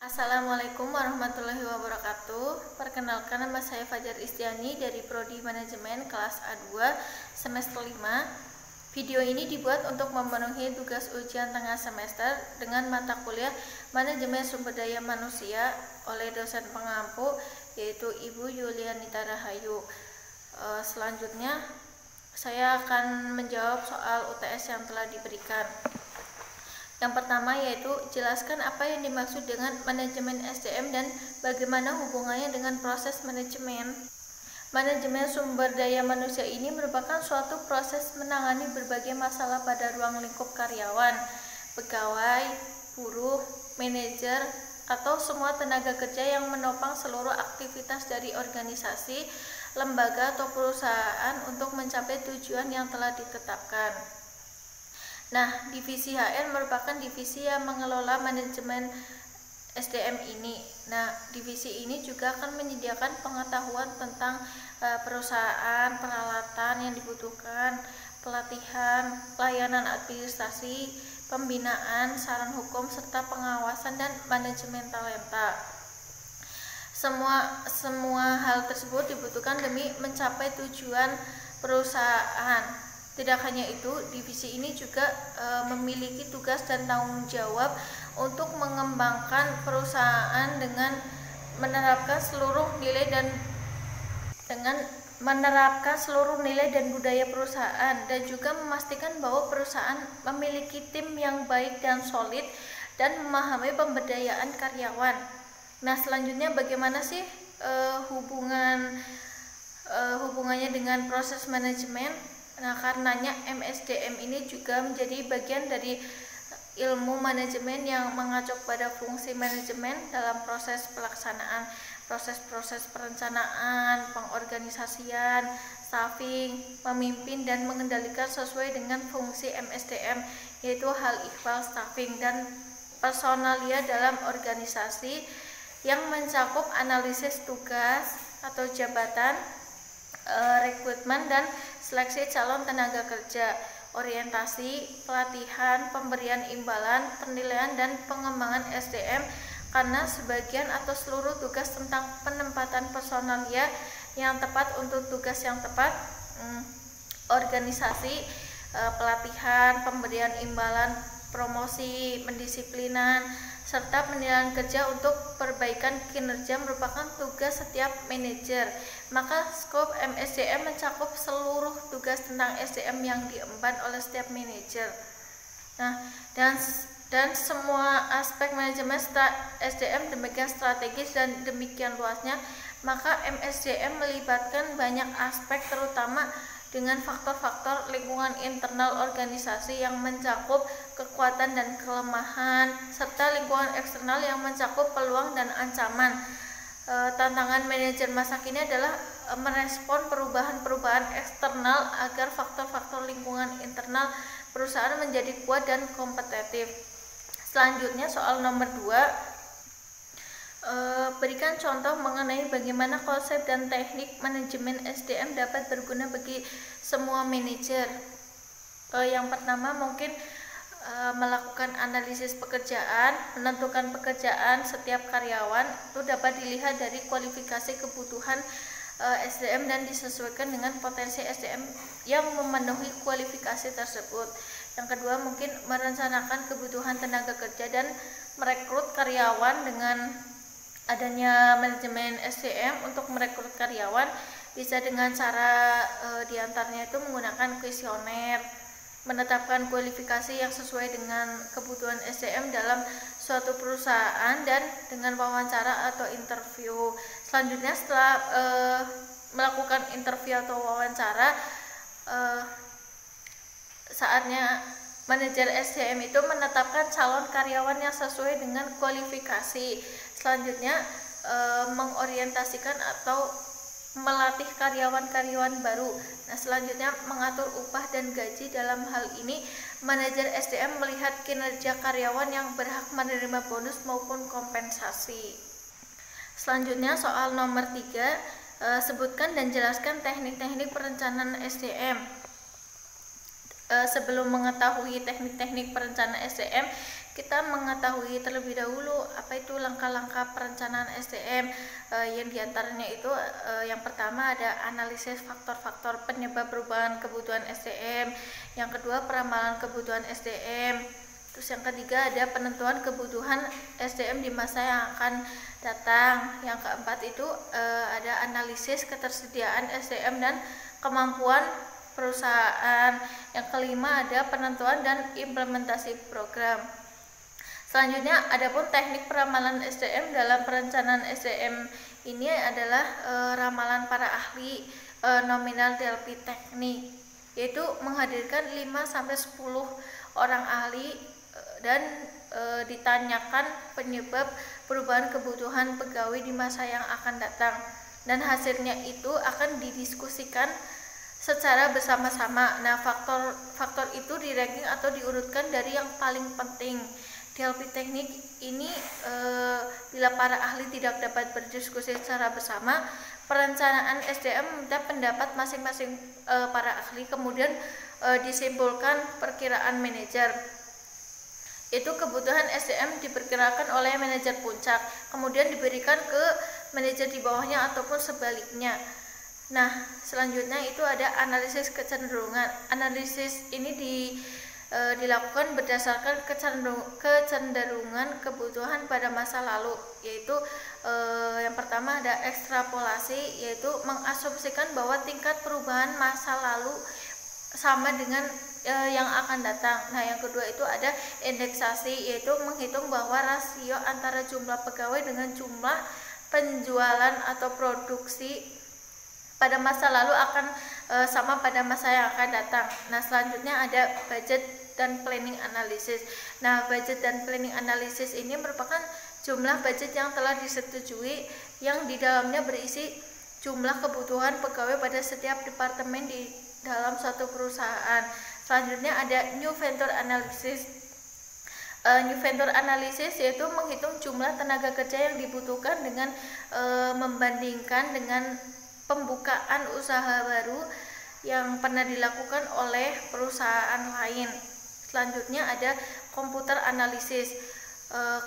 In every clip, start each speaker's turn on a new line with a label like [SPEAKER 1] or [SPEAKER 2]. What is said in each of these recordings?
[SPEAKER 1] Assalamualaikum warahmatullahi wabarakatuh. Perkenalkan, nama saya Fajar Istiani dari Prodi Manajemen kelas A2 semester 5. Video ini dibuat untuk memenuhi tugas ujian tengah semester dengan mata kuliah Manajemen Sumber Daya Manusia oleh dosen pengampu yaitu Ibu Yulianita Rahayu. Selanjutnya saya akan menjawab soal UTS yang telah diberikan. Yang pertama yaitu jelaskan apa yang dimaksud dengan manajemen SDM dan bagaimana hubungannya dengan proses manajemen. Manajemen sumber daya manusia ini merupakan suatu proses menangani berbagai masalah pada ruang lingkup karyawan, pegawai, buruh, manajer, atau semua tenaga kerja yang menopang seluruh aktivitas dari organisasi, lembaga, atau perusahaan untuk mencapai tujuan yang telah ditetapkan. Nah, divisi HR merupakan divisi yang mengelola manajemen SDM ini. Nah, divisi ini juga akan menyediakan pengetahuan tentang perusahaan, peralatan yang dibutuhkan, pelatihan, pelayanan administrasi, pembinaan, saran hukum, serta pengawasan dan manajemen talenta. Semua hal tersebut dibutuhkan demi mencapai tujuan perusahaan. Tidak hanya itu, divisi ini juga memiliki tugas dan tanggung jawab untuk mengembangkan perusahaan dengan menerapkan seluruh nilai dan budaya perusahaan, dan juga memastikan bahwa perusahaan memiliki tim yang baik dan solid dan memahami pemberdayaan karyawan. Nah, selanjutnya bagaimana sih hubungannya dengan proses manajemen? Nah, karenanya MSDM ini juga menjadi bagian dari ilmu manajemen yang mengacu pada fungsi manajemen dalam proses pelaksanaan, proses-proses perencanaan, pengorganisasian, staffing, memimpin dan mengendalikan sesuai dengan fungsi MSDM, yaitu hal ihwal staffing dan personalia dalam organisasi yang mencakup analisis tugas atau jabatan, rekrutmen dan seleksi calon tenaga kerja, orientasi, pelatihan, pemberian imbalan, penilaian dan pengembangan SDM, karena sebagian atau seluruh tugas tentang penempatan personalia yang tepat untuk tugas yang tepat, organisasi, pelatihan, pemberian imbalan, promosi, pendisiplinan, serta penilaian kerja untuk perbaikan kinerja merupakan tugas setiap manajer. Maka skop MSDM mencakup seluruh tugas tentang SDM yang diemban oleh setiap manajer. Nah, dan semua aspek manajemen SDM demikian strategis dan demikian luasnya, maka MSDM melibatkan banyak aspek, terutama dengan faktor-faktor lingkungan internal organisasi yang mencakup kekuatan dan kelemahan, serta lingkungan eksternal yang mencakup peluang dan ancaman. Tantangan manajer masa kini adalah merespon perubahan-perubahan eksternal agar faktor-faktor lingkungan internal perusahaan menjadi kuat dan kompetitif. Selanjutnya soal nomor 2. Berikan contoh mengenai bagaimana konsep dan teknik manajemen SDM dapat berguna bagi semua manajer. Yang pertama mungkin melakukan analisis pekerjaan, menentukan pekerjaan setiap karyawan itu dapat dilihat dari kualifikasi kebutuhan SDM dan disesuaikan dengan potensi SDM yang memenuhi kualifikasi tersebut. Yang kedua mungkin merencanakan kebutuhan tenaga kerja dan merekrut karyawan. Dengan adanya manajemen SDM untuk merekrut karyawan bisa dengan cara diantaranya itu menggunakan kuesioner, menetapkan kualifikasi yang sesuai dengan kebutuhan SDM dalam suatu perusahaan, dan dengan wawancara atau interview. Selanjutnya setelah melakukan interview atau wawancara, saatnya manajer SDM itu menetapkan calon karyawan yang sesuai dengan kualifikasi. Selanjutnya mengorientasikan atau melatih karyawan-karyawan baru. Nah, selanjutnya mengatur upah dan gaji. Dalam hal ini manajer SDM melihat kinerja karyawan yang berhak menerima bonus maupun kompensasi. Selanjutnya soal nomor 3, sebutkan dan jelaskan teknik-teknik perencanaan SDM. Sebelum mengetahui teknik-teknik perencanaan SDM, kita mengetahui terlebih dahulu apa itu langkah-langkah perencanaan SDM. Yang diantaranya itu yang pertama ada analisis faktor-faktor penyebab perubahan kebutuhan SDM, yang kedua peramalan kebutuhan SDM, terus yang ketiga ada penentuan kebutuhan SDM di masa yang akan datang, yang keempat itu ada analisis ketersediaan SDM dan kemampuan perusahaan, yang kelima ada penentuan dan implementasi program. Selanjutnya, adapun teknik peramalan SDM dalam perencanaan SDM ini adalah ramalan para ahli nominal DLP teknik, yaitu menghadirkan 5-10 orang ahli dan ditanyakan penyebab perubahan kebutuhan pegawai di masa yang akan datang, dan hasilnya itu akan didiskusikan secara bersama-sama. Nah, faktor itu di-ranking atau diurutkan dari yang paling penting. DLP teknik ini bila para ahli tidak dapat berdiskusi secara bersama, perencanaan SDM meminta pendapat masing-masing para ahli, kemudian disimpulkan perkiraan manajer. Itu kebutuhan SDM diperkirakan oleh manajer puncak, kemudian diberikan ke manajer di bawahnya ataupun sebaliknya. Nah, selanjutnya itu ada analisis kecenderungan. Analisis ini dilakukan berdasarkan kecenderungan kebutuhan pada masa lalu, yaitu yang pertama ada ekstrapolasi, yaitu mengasumsikan bahwa tingkat perubahan masa lalu sama dengan yang akan datang. Nah, yang kedua itu ada indeksasi, yaitu menghitung bahwa rasio antara jumlah pegawai dengan jumlah penjualan atau produksi pada masa lalu akan sama pada masa yang akan datang. Nah, selanjutnya ada budget dan planning analysis. Nah, budget dan planning analysis ini merupakan jumlah budget yang telah disetujui, yang di dalamnya berisi jumlah kebutuhan pegawai pada setiap departemen di dalam suatu perusahaan. Selanjutnya ada new vendor analysis. New vendor analysis yaitu menghitung jumlah tenaga kerja yang dibutuhkan dengan membandingkan dengan pembukaan usaha baru yang pernah dilakukan oleh perusahaan lain. Selanjutnya ada komputer analisis.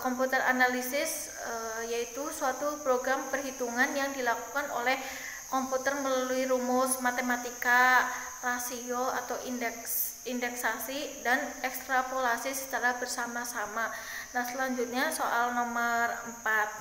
[SPEAKER 1] Komputer analisis yaitu suatu program perhitungan yang dilakukan oleh komputer melalui rumus matematika, rasio atau indeksasi dan ekstrapolasi secara bersama-sama. Nah, selanjutnya soal nomor 4.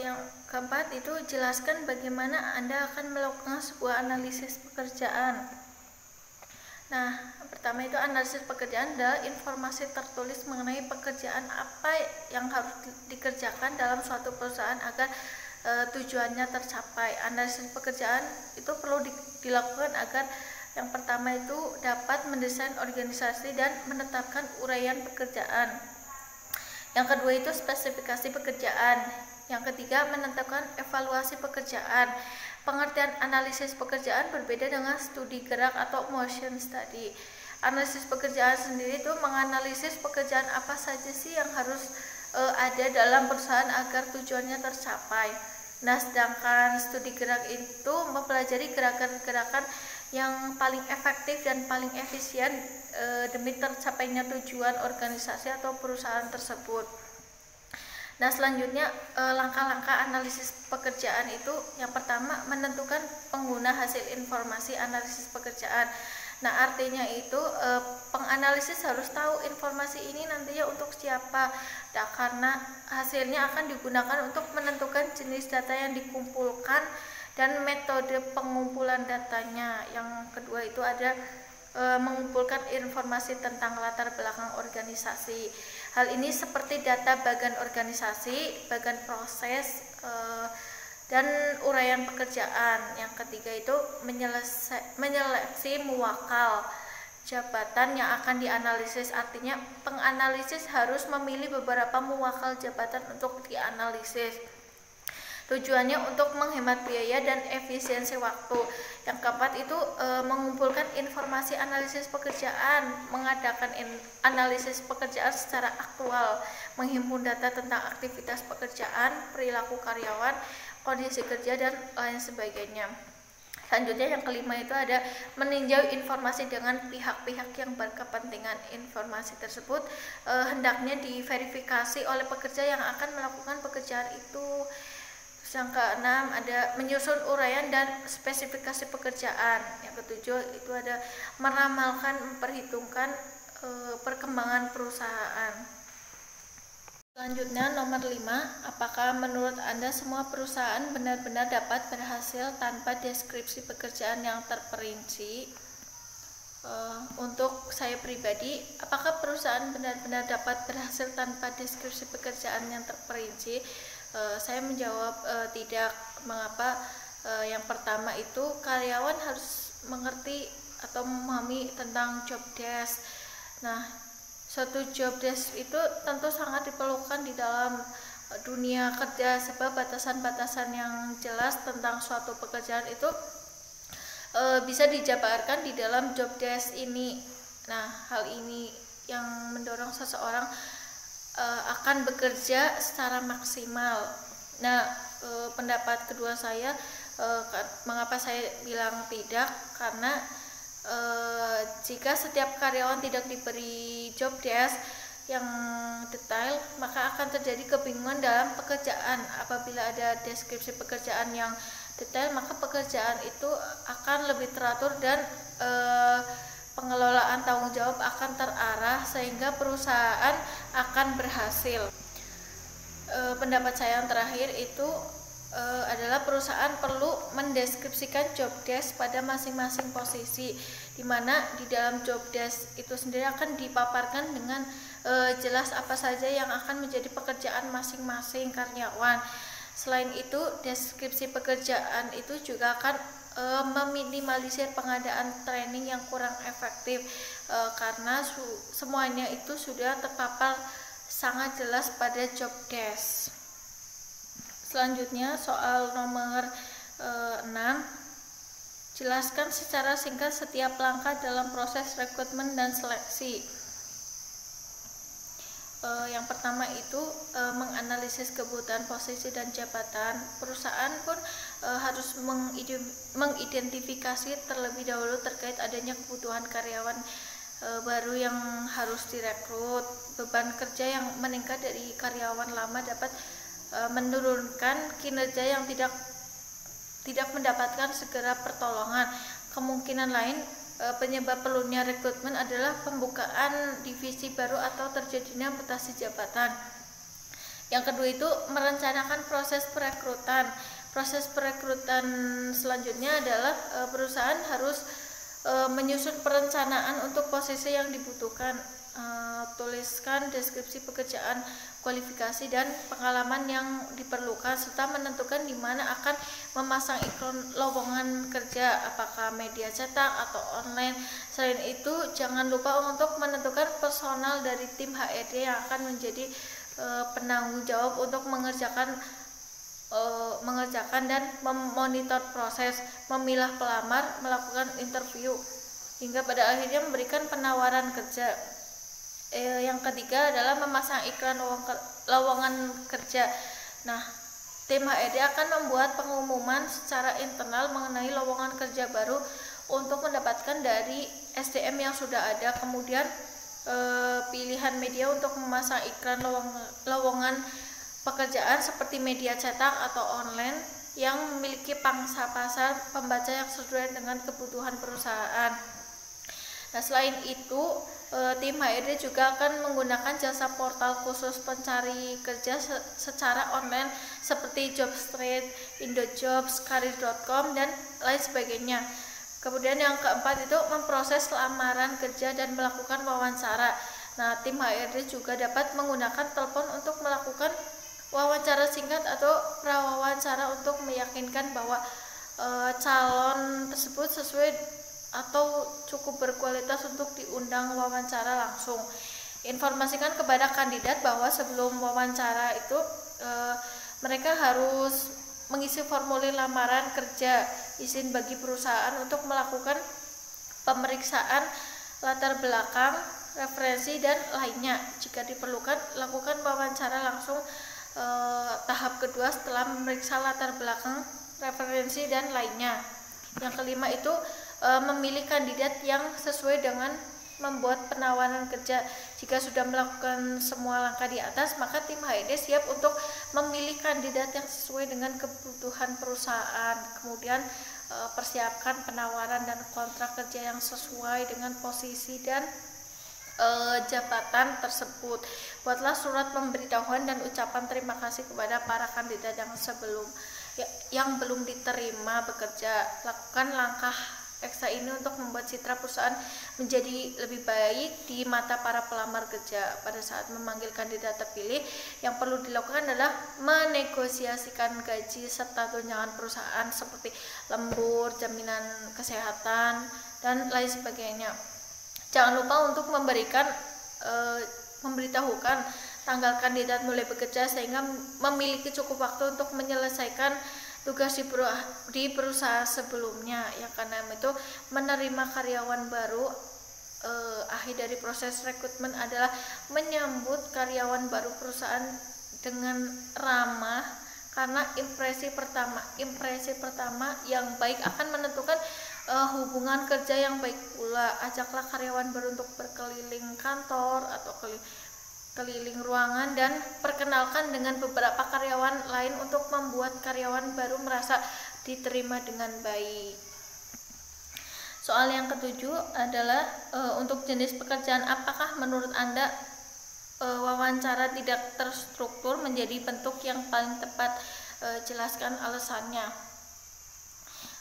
[SPEAKER 1] Yang keempat itu jelaskan bagaimana Anda akan melakukan sebuah analisis pekerjaan. Nah, pertama itu analisis pekerjaan adalah informasi tertulis mengenai pekerjaan apa yang harus dikerjakan dalam suatu perusahaan agar tujuannya tercapai. Analisis pekerjaan itu perlu dilakukan agar yang pertama itu dapat mendesain organisasi dan menetapkan uraian pekerjaan. Yang kedua itu spesifikasi pekerjaan. Yang ketiga menentukan evaluasi pekerjaan. Pengertian analisis pekerjaan berbeda dengan studi gerak atau motion study. Analisis pekerjaan sendiri itu menganalisis pekerjaan apa saja sih yang harus ada dalam perusahaan agar tujuannya tercapai. Nah, sedangkan studi gerak itu mempelajari gerakan-gerakan yang paling efektif dan paling efisien demi tercapainya tujuan organisasi atau perusahaan tersebut. Nah, selanjutnya langkah-langkah analisis pekerjaan itu yang pertama menentukan pengguna hasil informasi analisis pekerjaan. Nah, artinya itu penganalisis harus tahu informasi ini nantinya untuk siapa. Nah, karena hasilnya akan digunakan untuk menentukan jenis data yang dikumpulkan dan metode pengumpulan datanya. Yang kedua itu ada mengumpulkan informasi tentang latar belakang organisasi. Hal ini seperti data bagian organisasi, bagian proses, dan uraian pekerjaan. Yang ketiga itu menyeleksi muwakal jabatan yang akan dianalisis. Artinya penganalisis harus memilih beberapa muwakal jabatan untuk dianalisis. Tujuannya untuk menghemat biaya dan efisiensi waktu. Yang keempat itu mengumpulkan informasi analisis pekerjaan, mengadakan analisis pekerjaan secara aktual, menghimpun data tentang aktivitas pekerjaan, perilaku karyawan, kondisi kerja, dan lain sebagainya. Selanjutnya yang kelima itu ada meninjau informasi dengan pihak-pihak yang berkepentingan. Informasi tersebut hendaknya diverifikasi oleh pekerja yang akan melakukan pekerjaan itu. Terus yang keenam ada menyusun uraian dan spesifikasi pekerjaan. Yang ketujuh itu ada meramalkan, memperhitungkan perkembangan perusahaan. Selanjutnya nomor 5, apakah menurut Anda semua perusahaan benar-benar dapat berhasil tanpa deskripsi pekerjaan yang terperinci? Untuk saya pribadi, apakah perusahaan benar-benar dapat berhasil tanpa deskripsi pekerjaan yang terperinci? Saya menjawab tidak. Mengapa? Yang pertama itu karyawan harus mengerti atau memahami tentang job desk. Nah, suatu job desk itu tentu sangat diperlukan di dalam dunia kerja, sebab batasan-batasan yang jelas tentang suatu pekerjaan itu bisa dijabarkan di dalam job desk ini. Nah, hal ini yang mendorong seseorang akan bekerja secara maksimal. Nah, pendapat kedua saya, mengapa saya bilang tidak, karena jika setiap karyawan tidak diberi job desk yang detail, maka akan terjadi kebingungan dalam pekerjaan. Apabila ada deskripsi pekerjaan yang detail, maka pekerjaan itu akan lebih teratur dan pengelolaan tanggung jawab akan terarah sehingga perusahaan akan berhasil. Pendapat saya yang terakhir itu adalah perusahaan perlu mendeskripsikan job desk pada masing-masing posisi, di mana di dalam job desk itu sendiri akan dipaparkan dengan jelas apa saja yang akan menjadi pekerjaan masing-masing karyawan. Selain itu, deskripsi pekerjaan itu juga akan meminimalisir pengadaan training yang kurang efektif, karena semuanya itu sudah terpapar sangat jelas pada job desk. Selanjutnya soal nomor 6, jelaskan secara singkat setiap langkah dalam proses rekrutmen dan seleksi. Yang pertama itu menganalisis kebutuhan posisi dan jabatan. Perusahaan pun harus mengidentifikasi terlebih dahulu terkait adanya kebutuhan karyawan baru yang harus direkrut. Beban kerja yang meningkat dari karyawan lama dapat menurunkan kinerja yang tidak mendapatkan segera pertolongan. Kemungkinan lain penyebab perlunya rekrutmen adalah pembukaan divisi baru atau terjadinya mutasi jabatan. Yang kedua itu merencanakan proses perekrutan. Proses perekrutan selanjutnya adalah perusahaan harus menyusun perencanaan untuk posisi yang dibutuhkan. Tuliskan deskripsi pekerjaan, kualifikasi dan pengalaman yang diperlukan, serta menentukan di mana akan memasang iklan lowongan kerja, apakah media cetak atau online. Selain itu, jangan lupa untuk menentukan personal dari tim HRD yang akan menjadi penanggung jawab untuk mengerjakan dan memonitor proses, memilah pelamar, melakukan interview, hingga pada akhirnya memberikan penawaran kerja. Yang ketiga adalah memasang iklan lowongan kerja. Nah, tim HRD akan membuat pengumuman secara internal mengenai lowongan kerja baru untuk mendapatkan dari SDM yang sudah ada. Kemudian pilihan media untuk memasang iklan lowongan pekerjaan seperti media cetak atau online yang memiliki pangsa pasar pembaca yang sesuai dengan kebutuhan perusahaan. Nah, selain itu, tim HRD juga akan menggunakan jasa portal khusus pencari kerja secara online seperti Jobstreet, Indojobs, Karir.com, dan lain sebagainya. Kemudian yang keempat itu memproses lamaran kerja dan melakukan wawancara. Nah, tim HRD juga dapat menggunakan telepon untuk melakukan wawancara singkat atau prawawancara untuk meyakinkan bahwa calon tersebut sesuai atau cukup berkualitas untuk diundang wawancara langsung. Informasikan kepada kandidat bahwa sebelum wawancara itu mereka harus mengisi formulir lamaran kerja, izin bagi perusahaan untuk melakukan pemeriksaan latar belakang, referensi, dan lainnya. Jika diperlukan, lakukan wawancara langsung tahap kedua setelah memeriksa latar belakang, referensi, dan lainnya. Yang kelima itu memilih kandidat yang sesuai dengan membuat penawaran kerja. Jika sudah melakukan semua langkah di atas, maka tim HRD siap untuk memilih kandidat yang sesuai dengan kebutuhan perusahaan. Kemudian persiapkan penawaran dan kontrak kerja yang sesuai dengan posisi dan jabatan tersebut. Buatlah surat pemberitahuan dan ucapan terima kasih kepada para kandidat yang belum diterima bekerja. Lakukan langkah ekstra ini untuk membuat citra perusahaan menjadi lebih baik di mata para pelamar kerja. Pada saat memanggil kandidat terpilih, yang perlu dilakukan adalah menegosiasikan gaji serta tunjangan perusahaan seperti lembur, jaminan kesehatan, dan lain sebagainya. Jangan lupa untuk memberitahukan tanggal kandidat mulai bekerja sehingga memiliki cukup waktu untuk menyelesaikan tugas di perusahaan sebelumnya. Yang keenam itu menerima karyawan baru. Akhir dari proses rekrutmen adalah menyambut karyawan baru perusahaan dengan ramah, karena impresi pertama yang baik akan menentukan hubungan kerja yang baik pula. Ajaklah karyawan baru untuk berkeliling kantor atau keliling ruangan dan perkenalkan dengan beberapa karyawan lain untuk membuat karyawan baru merasa diterima dengan baik. Soal yang ketujuh adalah untuk jenis pekerjaan, apakah menurut Anda wawancara tidak terstruktur menjadi bentuk yang paling tepat? Jelaskan alasannya.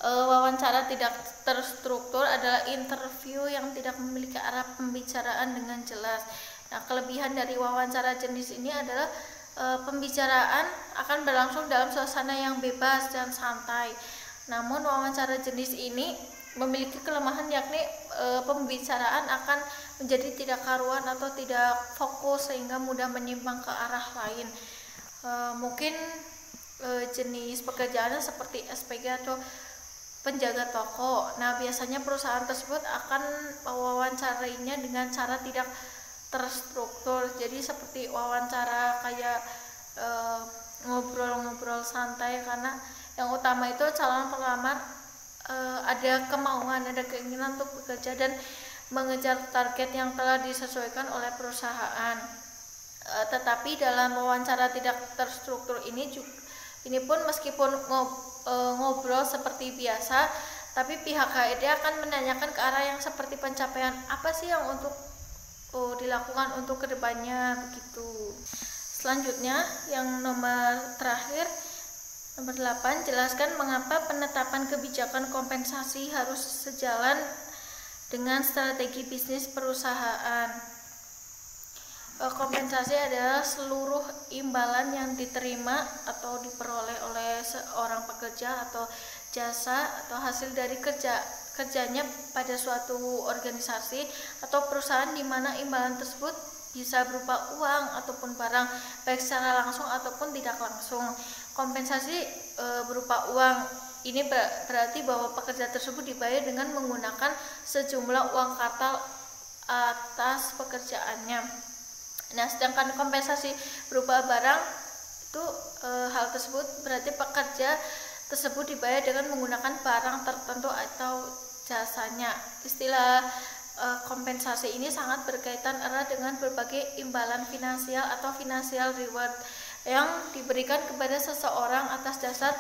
[SPEAKER 1] Wawancara tidak terstruktur adalah interview yang tidak memiliki arah pembicaraan dengan jelas. Nah, kelebihan dari wawancara jenis ini adalah pembicaraan akan berlangsung dalam suasana yang bebas dan santai. Namun wawancara jenis ini memiliki kelemahan, yakni pembicaraan akan menjadi tidak karuan atau tidak fokus sehingga mudah menyimpang ke arah lain. Mungkin jenis pekerjaannya seperti SPG atau penjaga toko. Nah, biasanya perusahaan tersebut akan mewawancarinya dengan cara tidak terstruktur. Jadi seperti wawancara kayak ngobrol-ngobrol santai, karena yang utama itu calon pelamar ada kemauan, ada keinginan untuk bekerja dan mengejar target yang telah disesuaikan oleh perusahaan. Tetapi dalam wawancara tidak terstruktur ini pun meskipun ngobrol seperti biasa, tapi pihak HRD akan menanyakan ke arah yang seperti pencapaian apa sih yang untuk dilakukan untuk kedepannya begitu. Selanjutnya yang terakhir, nomor 8, jelaskan mengapa penetapan kebijakan kompensasi harus sejalan dengan strategi bisnis perusahaan. Kompensasi adalah seluruh imbalan yang diterima atau diperoleh oleh seorang pekerja atau jasa atau hasil dari kerjanya pada suatu organisasi atau perusahaan, di mana imbalan tersebut bisa berupa uang ataupun barang, baik secara langsung ataupun tidak langsung. Kompensasi berupa uang ini berarti bahwa pekerja tersebut dibayar dengan menggunakan sejumlah uang kartal atas pekerjaannya. Nah, sedangkan kompensasi berupa barang itu hal tersebut berarti pekerja tersebut dibayar dengan menggunakan barang tertentu atau jasanya. Istilah kompensasi ini sangat berkaitan erat dengan berbagai imbalan finansial atau financial reward yang diberikan kepada seseorang atas dasar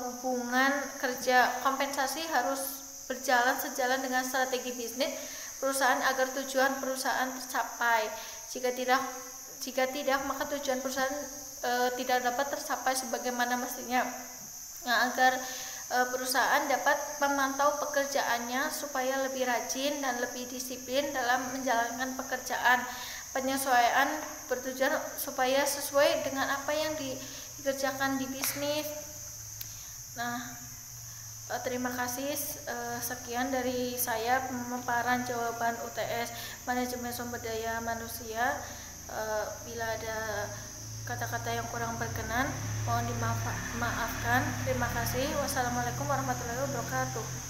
[SPEAKER 1] hubungan kerja. Kompensasi harus berjalan sejalan dengan strategi bisnis perusahaan agar tujuan perusahaan tercapai. Jika tidak, maka tujuan perusahaan tidak dapat tercapai sebagaimana mestinya. Nah, agar perusahaan dapat memantau pekerjaannya supaya lebih rajin dan lebih disiplin dalam menjalankan pekerjaan. Penyesuaian bertujuan supaya sesuai dengan apa yang dikerjakan di bisnis. Nah, terima kasih. Sekian dari saya pemaparan jawaban UTS Manajemen Sumber Daya Manusia. Bila ada kata-kata yang kurang berkenan, mohon dimaafkan. Terima kasih. Wassalamualaikum warahmatullahi wabarakatuh.